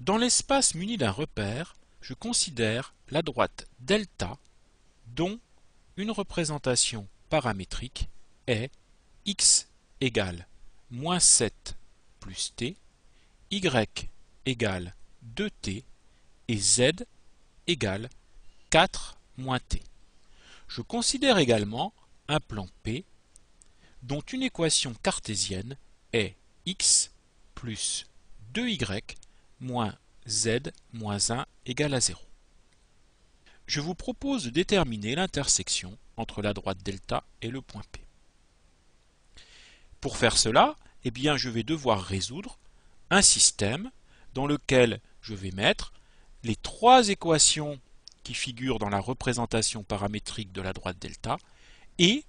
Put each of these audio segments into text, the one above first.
Dans l'espace muni d'un repère, je considère la droite delta dont une représentation paramétrique est x égale moins 7 plus t, y égale 2t et z égale 4 moins t. Je considère également un plan P dont une équation cartésienne est x plus 2y moins z moins 1 égale à 0. Je vous propose de déterminer l'intersection entre la droite delta et le point P. Pour faire cela, je vais devoir résoudre un système dans lequel je vais mettre les trois équations qui figurent dans la représentation paramétrique de la droite delta et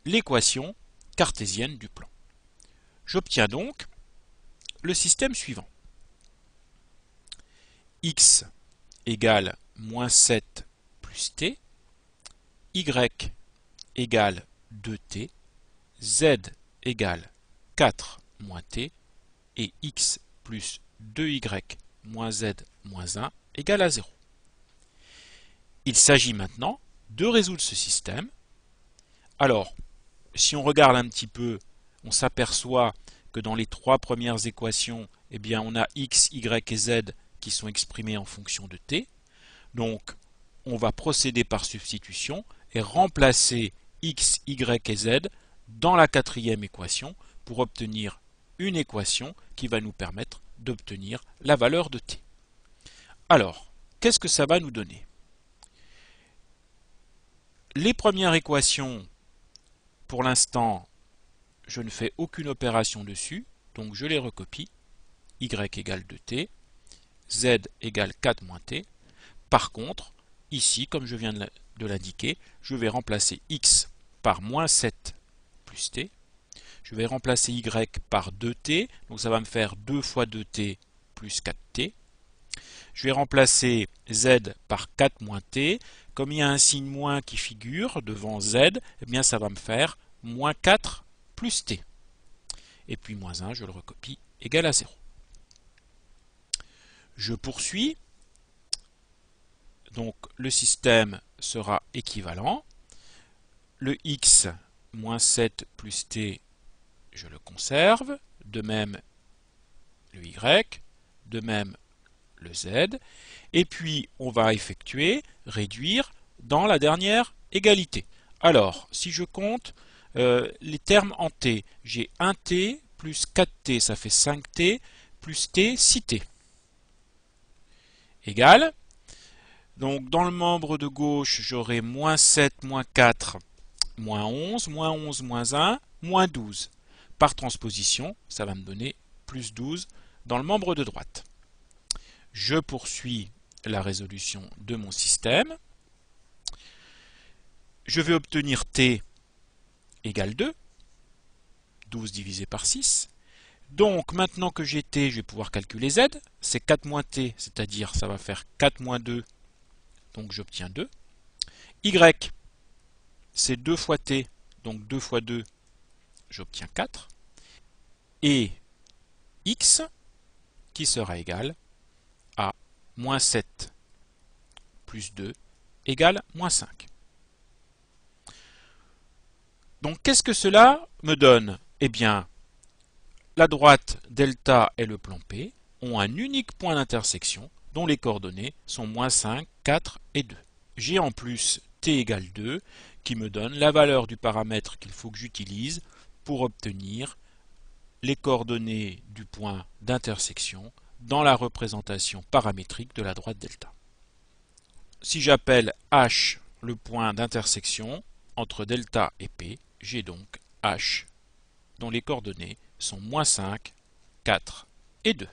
l'équation cartésienne du plan. J'obtiens donc le système suivant. X égale moins 7 plus t, y égale 2t, z égale 4 moins t, et x plus 2y moins z moins 1 égale à 0. Il s'agit maintenant de résoudre ce système. Alors, si on regarde un petit peu, on s'aperçoit que dans les trois premières équations, on a x, y et z qui sont exprimés en fonction de t. Donc, on va procéder par substitution et remplacer x, y et z dans la quatrième équation pour obtenir une équation qui va nous permettre d'obtenir la valeur de t. Alors, qu'est-ce que ça va nous donner? Les premières équations, pour l'instant, je ne fais aucune opération dessus, donc je les recopie. Y égale 2t, z égale 4 moins t. Par contre, ici, comme je viens de l'indiquer, je vais remplacer x par moins 7 plus t. Je vais remplacer y par 2t, donc ça va me faire 2 fois 2t plus 4t. Je vais remplacer z par 4 moins t. Comme il y a un signe moins qui figure devant z, ça va me faire moins 4 plus t. Et puis moins 1, je le recopie, égale à 0. Je poursuis. Donc le système sera équivalent. Le x moins 7 plus t, je le conserve. De même le y, de même le z. Et puis on va réduire dans la dernière égalité. Alors, si je compte les termes en t, j'ai 1t plus 4t, ça fait 5t, plus t, 6t. Égale. Donc dans le membre de gauche, j'aurai moins 7, moins 4, moins 11, moins 1, moins 12. Par transposition, ça va me donner plus 12 dans le membre de droite. Je poursuis la résolution de mon système. Je vais obtenir t égale 2, 12 divisé par 6. Donc maintenant que j'ai t, je vais pouvoir calculer z. C'est 4 moins t, c'est-à-dire ça va faire 4 moins 2, donc j'obtiens 2. Y, c'est 2 fois t, donc 2 fois 2, j'obtiens 4. Et x, qui sera égal à moins 7 plus 2 égale moins 5. Donc qu'est-ce que cela me donne? La droite delta et le plan P ont un unique point d'intersection dont les coordonnées sont moins 5, 4 et 2. J'ai en plus t égale 2 qui me donne la valeur du paramètre qu'il faut que j'utilise pour obtenir les coordonnées du point d'intersection dans la représentation paramétrique de la droite delta. Si j'appelle H le point d'intersection entre delta et P, j'ai donc H dont les coordonnées sont moins 5, 4 et 2.